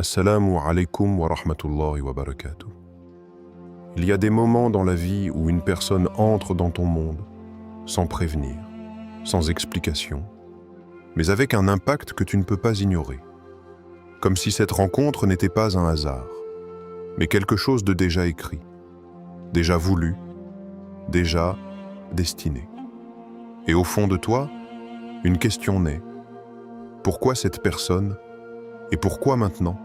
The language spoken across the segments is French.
Assalamu alaikum wa rahmatullahi wa barakatuh. Il y a des moments dans la vie où une personne entre dans ton monde, sans prévenir, sans explication, mais avec un impact que tu ne peux pas ignorer. Comme si cette rencontre n'était pas un hasard, mais quelque chose de déjà écrit, déjà voulu, déjà destiné. Et au fond de toi, une question naît. Pourquoi cette personne et pourquoi maintenant ?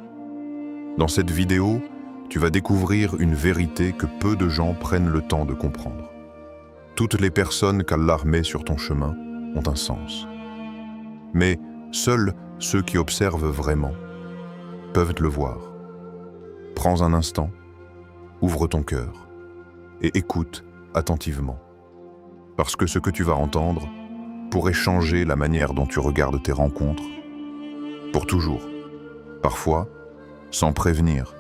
Dans cette vidéo, tu vas découvrir une vérité que peu de gens prennent le temps de comprendre. Toutes les personnes qu'Allah met sur ton chemin ont un sens. Mais seuls ceux qui observent vraiment peuvent le voir. Prends un instant, ouvre ton cœur et écoute attentivement. Parce que ce que tu vas entendre pourrait changer la manière dont tu regardes tes rencontres. Pour toujours. Parfois, sans prévenir,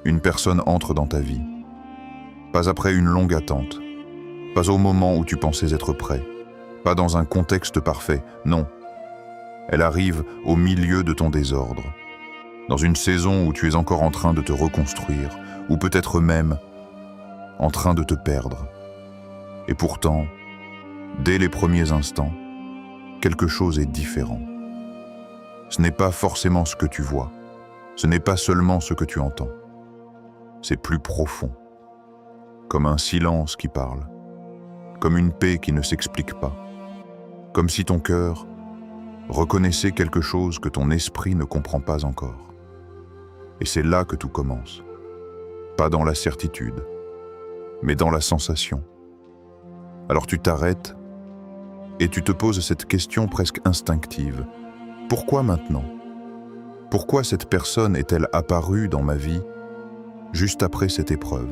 une personne entre dans ta vie. Pas après une longue attente, pas au moment où tu pensais être prêt, pas dans un contexte parfait, non. Elle arrive au milieu de ton désordre, dans une saison où tu es encore en train de te reconstruire, ou peut-être même en train de te perdre. Et pourtant, dès les premiers instants, quelque chose est différent. Ce n'est pas forcément ce que tu vois. Ce n'est pas seulement ce que tu entends. C'est plus profond. Comme un silence qui parle. Comme une paix qui ne s'explique pas. Comme si ton cœur reconnaissait quelque chose que ton esprit ne comprend pas encore. Et c'est là que tout commence. Pas dans la certitude, mais dans la sensation. Alors tu t'arrêtes et tu te poses cette question presque instinctive. Pourquoi maintenant ? Pourquoi cette personne est-elle apparue dans ma vie juste après cette épreuve,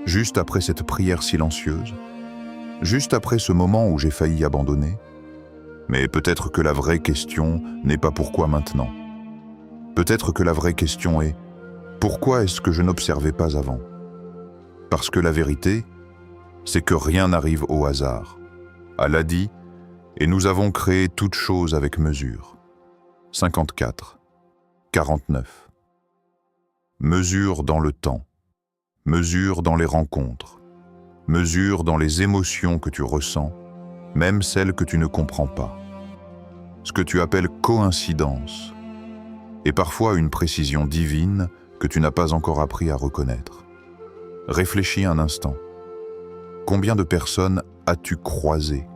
juste après cette prière silencieuse, juste après ce moment où j'ai failli abandonner ? Mais peut-être que la vraie question n'est pas pourquoi maintenant. Peut-être que la vraie question est pourquoi est-ce que je n'observais pas avant ? Parce que la vérité, c'est que rien n'arrive au hasard. Allah dit, et nous avons créé toute chose avec mesure. 54. 49. Mesure dans le temps, mesure dans les rencontres, mesure dans les émotions que tu ressens, même celles que tu ne comprends pas. Ce que tu appelles coïncidence est parfois une précision divine que tu n'as pas encore appris à reconnaître. Réfléchis un instant. Combien de personnes as-tu croisées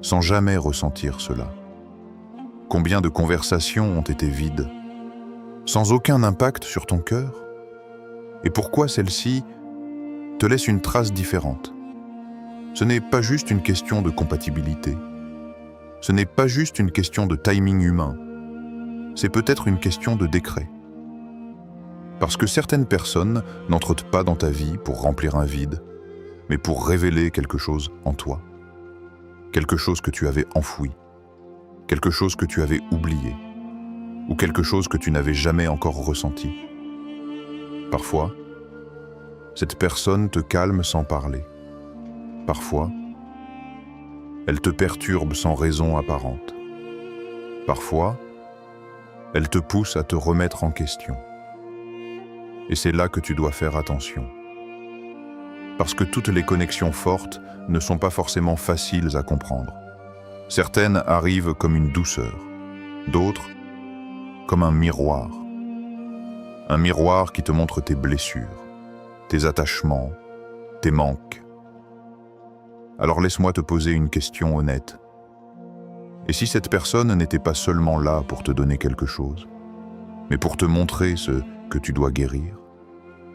sans jamais ressentir cela ? Combien de conversations ont été vides, sans aucun impact sur ton cœur ? Et pourquoi celle-ci te laisse une trace différente ? Ce n'est pas juste une question de compatibilité. Ce n'est pas juste une question de timing humain. C'est peut-être une question de décret. Parce que certaines personnes n'entrent pas dans ta vie pour remplir un vide, mais pour révéler quelque chose en toi. Quelque chose que tu avais enfoui. Quelque chose que tu avais oublié, ou quelque chose que tu n'avais jamais encore ressenti. Parfois, cette personne te calme sans parler. Parfois, elle te perturbe sans raison apparente. Parfois, elle te pousse à te remettre en question. Et c'est là que tu dois faire attention. Parce que toutes les connexions fortes ne sont pas forcément faciles à comprendre. Certaines arrivent comme une douceur, d'autres comme un miroir. Un miroir qui te montre tes blessures, tes attachements, tes manques. Alors laisse-moi te poser une question honnête. Et si cette personne n'était pas seulement là pour te donner quelque chose, mais pour te montrer ce que tu dois guérir ?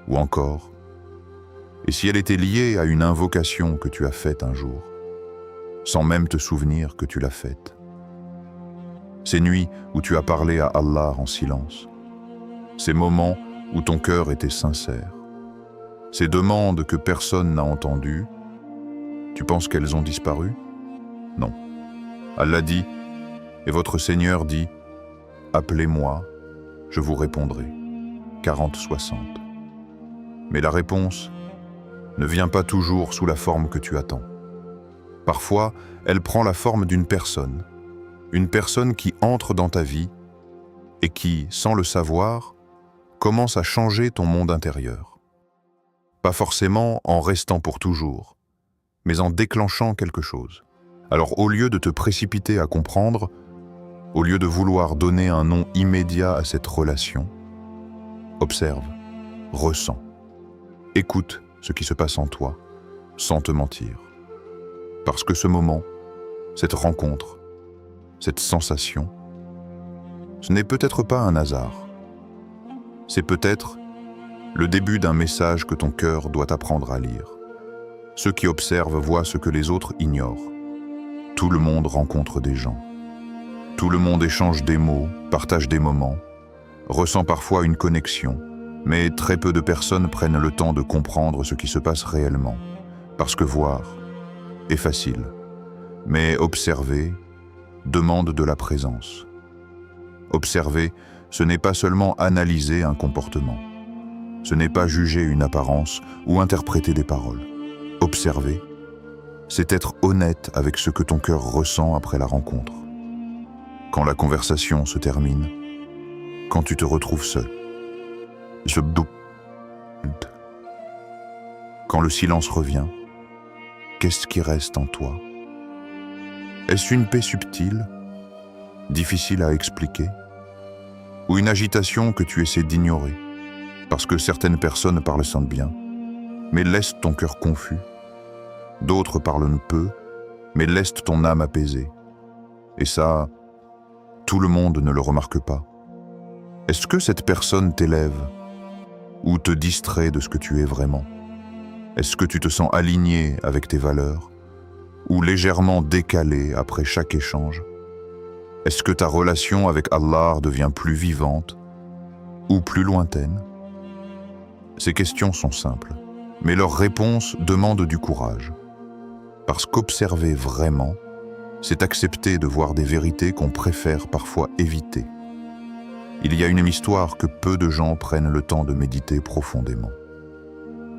Ou encore, et si elle était liée à une invocation que tu as faite un jour, sans même te souvenir que tu l'as faite. Ces nuits où tu as parlé à Allah en silence. Ces moments où ton cœur était sincère. Ces demandes que personne n'a entendues, tu penses qu'elles ont disparu ? Non. Allah dit, et votre Seigneur dit, « Appelez-moi, je vous répondrai. » 40-60. Mais la réponse ne vient pas toujours sous la forme que tu attends. Parfois, elle prend la forme d'une personne qui entre dans ta vie et qui, sans le savoir, commence à changer ton monde intérieur. Pas forcément en restant pour toujours, mais en déclenchant quelque chose. Alors au lieu de te précipiter à comprendre, au lieu de vouloir donner un nom immédiat à cette relation, observe, ressens, écoute ce qui se passe en toi, sans te mentir. Parce que ce moment, cette rencontre, cette sensation, ce n'est peut-être pas un hasard. C'est peut-être le début d'un message que ton cœur doit apprendre à lire. Ceux qui observent voient ce que les autres ignorent. Tout le monde rencontre des gens. Tout le monde échange des mots, partage des moments, ressent parfois une connexion, mais très peu de personnes prennent le temps de comprendre ce qui se passe réellement. Parce que voir est facile, mais observer demande de la présence. Observer, ce n'est pas seulement analyser un comportement. Ce n'est pas juger une apparence ou interpréter des paroles. Observer, c'est être honnête avec ce que ton cœur ressent après la rencontre. Quand la conversation se termine, quand tu te retrouves seul. Quand le silence revient, qu'est-ce qui reste en toi? Est-ce une paix subtile, difficile à expliquer, ou une agitation que tu essaies d'ignorer, parce que certaines personnes parlent sans bien, mais laissent ton cœur confus, d'autres parlent peu, mais laissent ton âme apaisée. Et ça, tout le monde ne le remarque pas. Est-ce que cette personne t'élève ou te distrait de ce que tu es vraiment? Est-ce que tu te sens aligné avec tes valeurs ou légèrement décalé après chaque échange? Est-ce que ta relation avec Allah devient plus vivante ou plus lointaine? Ces questions sont simples, mais leurs réponses demandent du courage. Parce qu'observer vraiment, c'est accepter de voir des vérités qu'on préfère parfois éviter. Il y a une histoire que peu de gens prennent le temps de méditer profondément.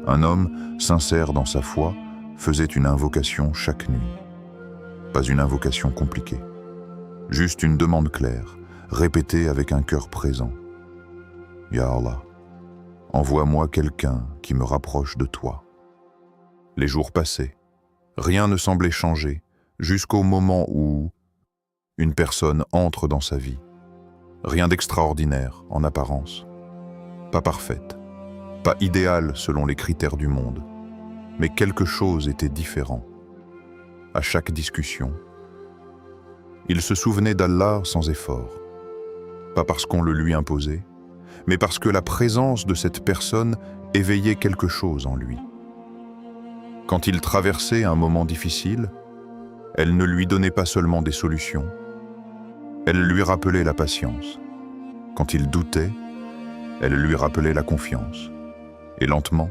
Un homme, sincère dans sa foi, faisait une invocation chaque nuit. Pas une invocation compliquée, juste une demande claire, répétée avec un cœur présent. « Ya Allah, envoie-moi quelqu'un qui me rapproche de toi. » Les jours passaient, rien ne semblait changer, jusqu'au moment où une personne entre dans sa vie. Rien d'extraordinaire en apparence, pas parfaite, pas idéale selon les critères du monde, mais quelque chose était différent. À chaque discussion, il se souvenait d'Allah sans effort, pas parce qu'on le lui imposait, mais parce que la présence de cette personne éveillait quelque chose en lui. Quand il traversait un moment difficile, elle ne lui donnait pas seulement des solutions, elle lui rappelait la patience. Quand il doutait, elle lui rappelait la confiance. Et lentement,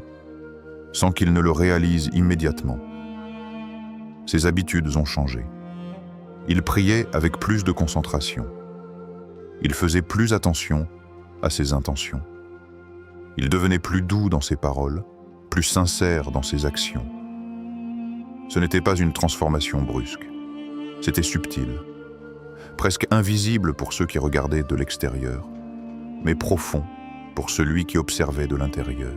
sans qu'il ne le réalise immédiatement, ses habitudes ont changé. Il priait avec plus de concentration. Il faisait plus attention à ses intentions. Il devenait plus doux dans ses paroles, plus sincère dans ses actions. Ce n'était pas une transformation brusque, c'était subtil, presque invisible pour ceux qui regardaient de l'extérieur, mais profond pour celui qui observait de l'intérieur.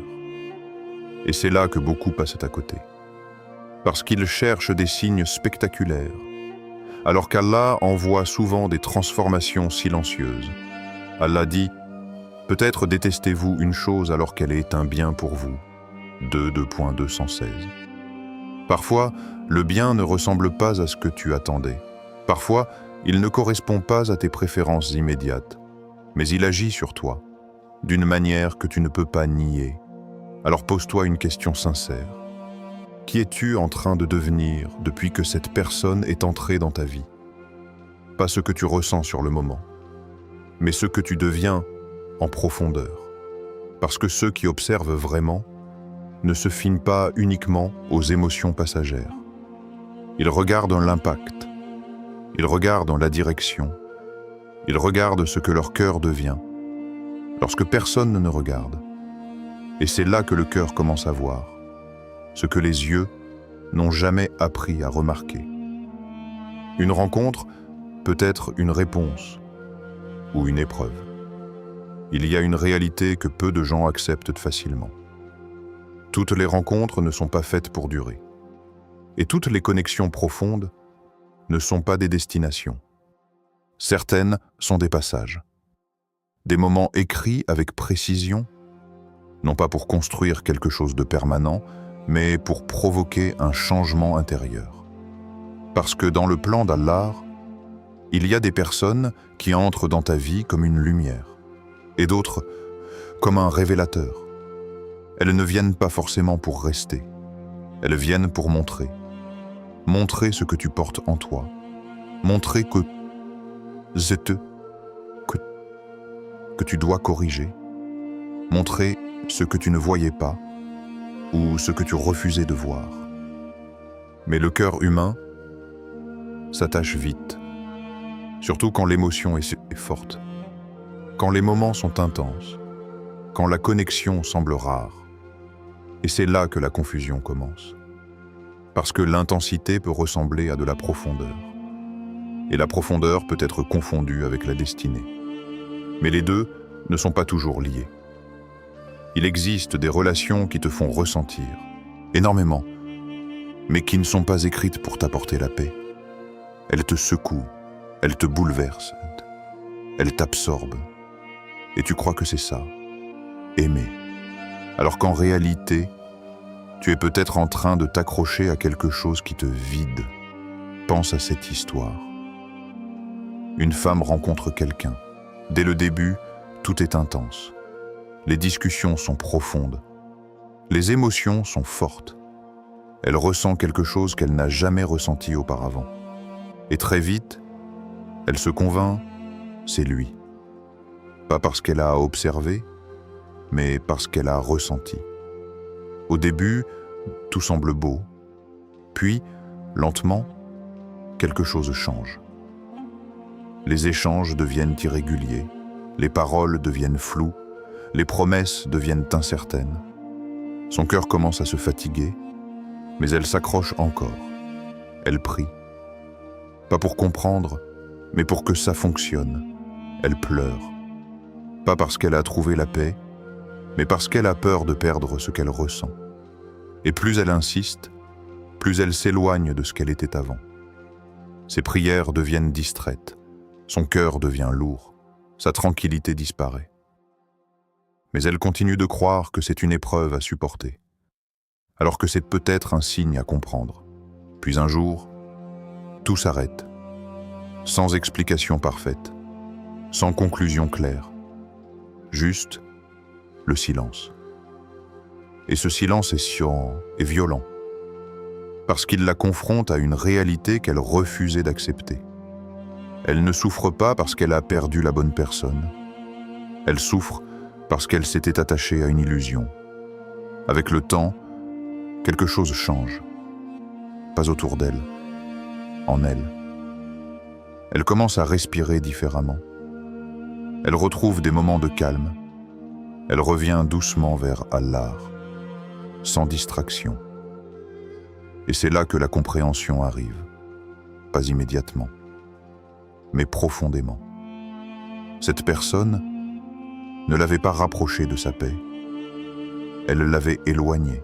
Et c'est là que beaucoup passent à côté, parce qu'ils cherchent des signes spectaculaires, alors qu'Allah envoie souvent des transformations silencieuses. Allah dit « Peut-être détestez-vous une chose alors qu'elle est un bien pour vous. » 2.216. Parfois, le bien ne ressemble pas à ce que tu attendais. Parfois, il ne correspond pas à tes préférences immédiates, mais il agit sur toi, d'une manière que tu ne peux pas nier. Alors pose-toi une question sincère. Qui es-tu en train de devenir depuis que cette personne est entrée dans ta vie? Pas ce que tu ressens sur le moment, mais ce que tu deviens en profondeur. Parce que ceux qui observent vraiment ne se fient pas uniquement aux émotions passagères. Ils regardent l'impact, ils regardent la direction, ils regardent ce que leur cœur devient, lorsque personne ne regarde. Et c'est là que le cœur commence à voir, ce que les yeux n'ont jamais appris à remarquer. Une rencontre peut être une réponse ou une épreuve. Il y a une réalité que peu de gens acceptent facilement. Toutes les rencontres ne sont pas faites pour durer. Et toutes les connexions profondes ne sont pas des destinations. Certaines sont des passages. Des moments écrits avec précision, non pas pour construire quelque chose de permanent, mais pour provoquer un changement intérieur. Parce que dans le plan d'Allah, il y a des personnes qui entrent dans ta vie comme une lumière, et d'autres comme un révélateur. Elles ne viennent pas forcément pour rester, elles viennent pour montrer. Montrer ce que tu portes en toi, montrer que tu dois corriger, montrer ce que tu ne voyais pas ou ce que tu refusais de voir. Mais le cœur humain s'attache vite, surtout quand l'émotion est forte, quand les moments sont intenses, quand la connexion semble rare. Et c'est là que la confusion commence. Parce que l'intensité peut ressembler à de la profondeur. Et la profondeur peut être confondue avec la destinée. Mais les deux ne sont pas toujours liés. Il existe des relations qui te font ressentir, énormément, mais qui ne sont pas écrites pour t'apporter la paix. Elles te secouent, elles te bouleversent, elles t'absorbent. Et tu crois que c'est ça, aimer. Alors qu'en réalité, tu es peut-être en train de t'accrocher à quelque chose qui te vide. Pense à cette histoire. Une femme rencontre quelqu'un. Dès le début, tout est intense. Les discussions sont profondes. Les émotions sont fortes. Elle ressent quelque chose qu'elle n'a jamais ressenti auparavant. Et très vite, elle se convainc, c'est lui. Pas parce qu'elle a observé, mais parce qu'elle a ressenti. Au début, tout semble beau. Puis, lentement, quelque chose change. Les échanges deviennent irréguliers, les paroles deviennent floues, les promesses deviennent incertaines. Son cœur commence à se fatiguer, mais elle s'accroche encore. Elle prie. Pas pour comprendre, mais pour que ça fonctionne. Elle pleure. Pas parce qu'elle a trouvé la paix, mais parce qu'elle a peur de perdre ce qu'elle ressent. Et plus elle insiste, plus elle s'éloigne de ce qu'elle était avant. Ses prières deviennent distraites, son cœur devient lourd, sa tranquillité disparaît. Mais elle continue de croire que c'est une épreuve à supporter, alors que c'est peut-être un signe à comprendre. Puis un jour, tout s'arrête, sans explication parfaite, sans conclusion claire, juste le silence. Et ce silence est sciant et violent, parce qu'il la confronte à une réalité qu'elle refusait d'accepter. Elle ne souffre pas parce qu'elle a perdu la bonne personne. Elle souffre parce qu'elle s'était attachée à une illusion. Avec le temps, quelque chose change. Pas autour d'elle, en elle. Elle commence à respirer différemment. Elle retrouve des moments de calme. Elle revient doucement vers Allah, sans distraction. Et c'est là que la compréhension arrive. Pas immédiatement, mais profondément. Cette personne ne l'avait pas rapprochée de sa paix. Elle l'avait éloignée.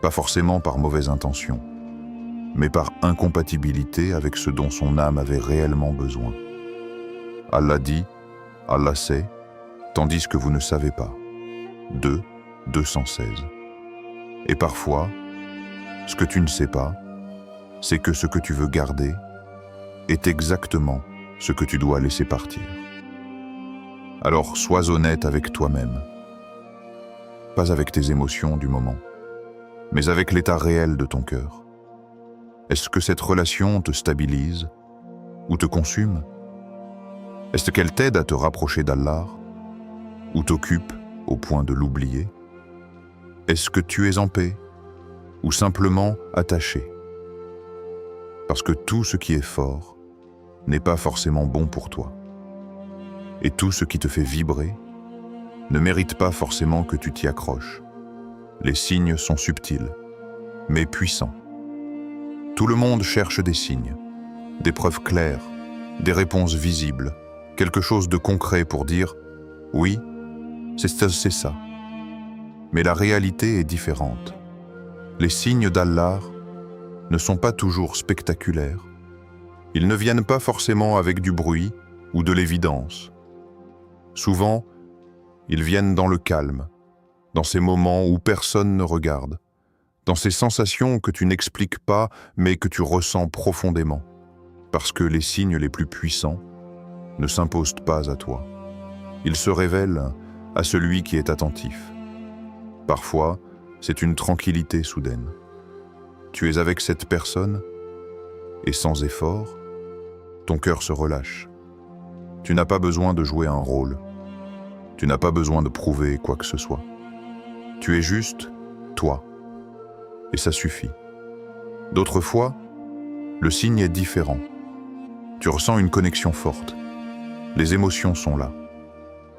Pas forcément par mauvaise intention, mais par incompatibilité avec ce dont son âme avait réellement besoin. Allah dit, Allah sait, tandis que vous ne savez pas. 2, 216. Et parfois, ce que tu ne sais pas, c'est que ce que tu veux garder est exactement ce que tu dois laisser partir. Alors sois honnête avec toi-même, pas avec tes émotions du moment, mais avec l'état réel de ton cœur. Est-ce que cette relation te stabilise ou te consume? Est-ce qu'elle t'aide à te rapprocher d'Allah ou t'occupe au point de l'oublier? Est-ce que tu es en paix ou simplement attaché? Parce que tout ce qui est fort n'est pas forcément bon pour toi. Et tout ce qui te fait vibrer ne mérite pas forcément que tu t'y accroches. Les signes sont subtils, mais puissants. Tout le monde cherche des signes, des preuves claires, des réponses visibles, quelque chose de concret pour dire Oui, c'est ça. Mais la réalité est différente. Les signes d'Allah ne sont pas toujours spectaculaires. Ils ne viennent pas forcément avec du bruit ou de l'évidence. Souvent, ils viennent dans le calme, dans ces moments où personne ne regarde, dans ces sensations que tu n'expliques pas mais que tu ressens profondément, parce que les signes les plus puissants ne s'imposent pas à toi. Ils se révèlent à celui qui est attentif. Parfois, c'est une tranquillité soudaine. Tu es avec cette personne et sans effort, ton cœur se relâche. Tu n'as pas besoin de jouer un rôle. Tu n'as pas besoin de prouver quoi que ce soit. Tu es juste toi. Et ça suffit. D'autres fois, le signe est différent. Tu ressens une connexion forte. Les émotions sont là.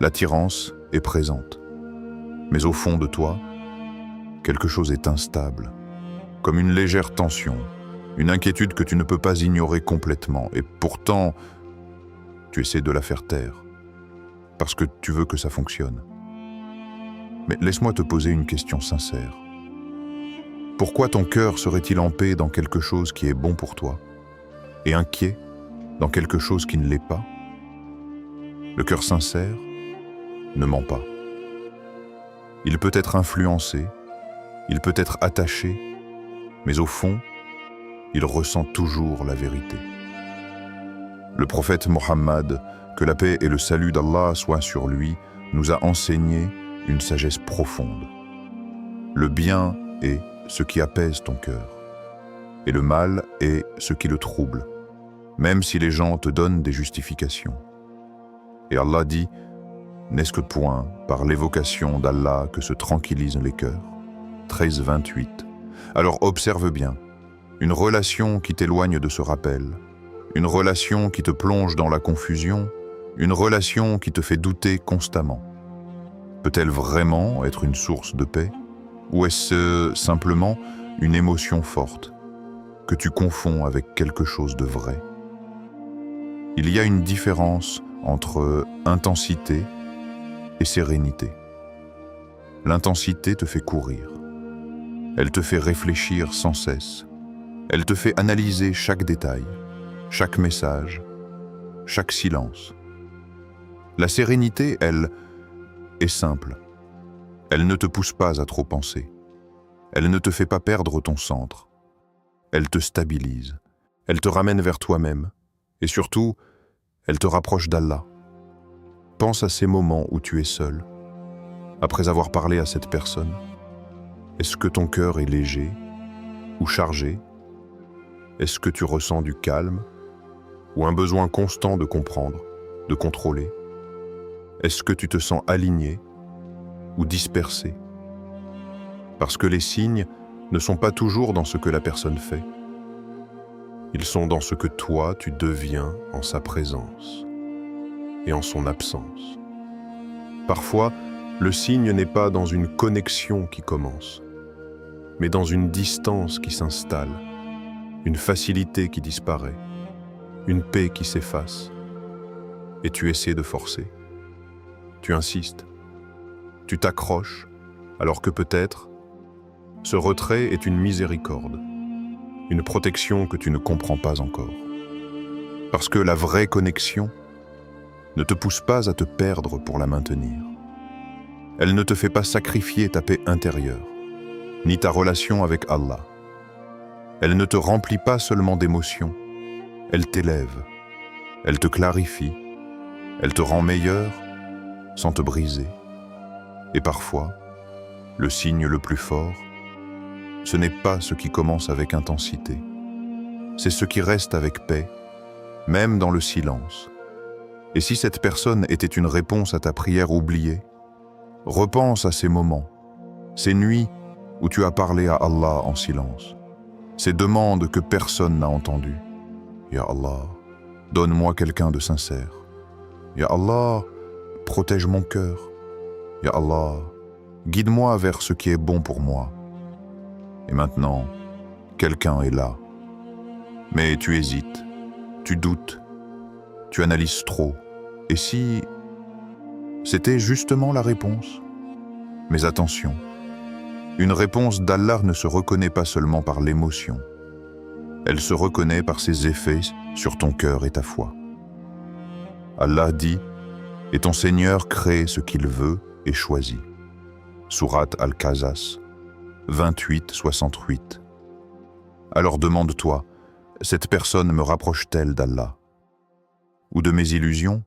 L'attirance est présente. Mais au fond de toi, quelque chose est instable, comme une légère tension, une inquiétude que tu ne peux pas ignorer complètement. Et pourtant, tu essaies de la faire taire, parce que tu veux que ça fonctionne. Mais laisse-moi te poser une question sincère. Pourquoi ton cœur serait-il en paix dans quelque chose qui est bon pour toi, et inquiet dans quelque chose qui ne l'est pas? Le cœur sincère ne ment pas. Il peut être influencé, il peut être attaché, mais au fond, il ressent toujours la vérité. Le prophète Mohammed, que la paix et le salut d'Allah soient sur lui, nous a enseigné une sagesse profonde. Le bien est ce qui apaise ton cœur, et le mal est ce qui le trouble, même si les gens te donnent des justifications. Et Allah dit: n'est-ce que point par l'évocation d'Allah que se tranquillisent les cœurs? 13-28. Alors observe bien, une relation qui t'éloigne de ce rappel, une relation qui te plonge dans la confusion, une relation qui te fait douter constamment. Peut-elle vraiment être une source de paix? Ou est-ce simplement une émotion forte que tu confonds avec quelque chose de vrai? Il y a une différence entre intensité et sérénité. L'intensité te fait courir. Elle te fait réfléchir sans cesse. Elle te fait analyser chaque détail, chaque message, chaque silence. La sérénité, elle, est simple. Elle ne te pousse pas à trop penser. Elle ne te fait pas perdre ton centre. Elle te stabilise. Elle te ramène vers toi-même. Et surtout, elle te rapproche d'Allah. Pense à ces moments où tu es seul. Après avoir parlé à cette personne, est-ce que ton cœur est léger ou chargé? Est-ce que tu ressens du calme ou un besoin constant de comprendre, de contrôler? Est-ce que tu te sens aligné ou dispersé? Parce que les signes ne sont pas toujours dans ce que la personne fait. Ils sont dans ce que toi tu deviens en sa présence et en son absence. Parfois, le signe n'est pas dans une connexion qui commence, mais dans une distance qui s'installe, une facilité qui disparaît, une paix qui s'efface. Et tu essaies de forcer. Tu insistes. Tu t'accroches, alors que peut-être, ce retrait est une miséricorde, une protection que tu ne comprends pas encore. Parce que la vraie connexion ne te pousse pas à te perdre pour la maintenir. Elle ne te fait pas sacrifier ta paix intérieure, ni ta relation avec Allah. Elle ne te remplit pas seulement d'émotions, elle t'élève, elle te clarifie, elle te rend meilleur sans te briser. Et parfois, le signe le plus fort, ce n'est pas ce qui commence avec intensité, c'est ce qui reste avec paix, même dans le silence. Et si cette personne était une réponse à ta prière oubliée, repense à ces moments, ces nuits où tu as parlé à Allah en silence, ces demandes que personne n'a entendues. Ya Allah, donne-moi quelqu'un de sincère. Ya Allah, protège mon cœur. Ya Allah, guide-moi vers ce qui est bon pour moi. Et maintenant, quelqu'un est là. Mais tu hésites, tu doutes, tu analyses trop. Et si C'était justement la réponse. Mais attention, une réponse d'Allah ne se reconnaît pas seulement par l'émotion. Elle se reconnaît par ses effets sur ton cœur et ta foi. Allah dit, et ton Seigneur crée ce qu'il veut et choisit. Sourate Al-Qasas, 28-68. Alors demande-toi, cette personne me rapproche-t-elle d'Allah ou de mes illusions?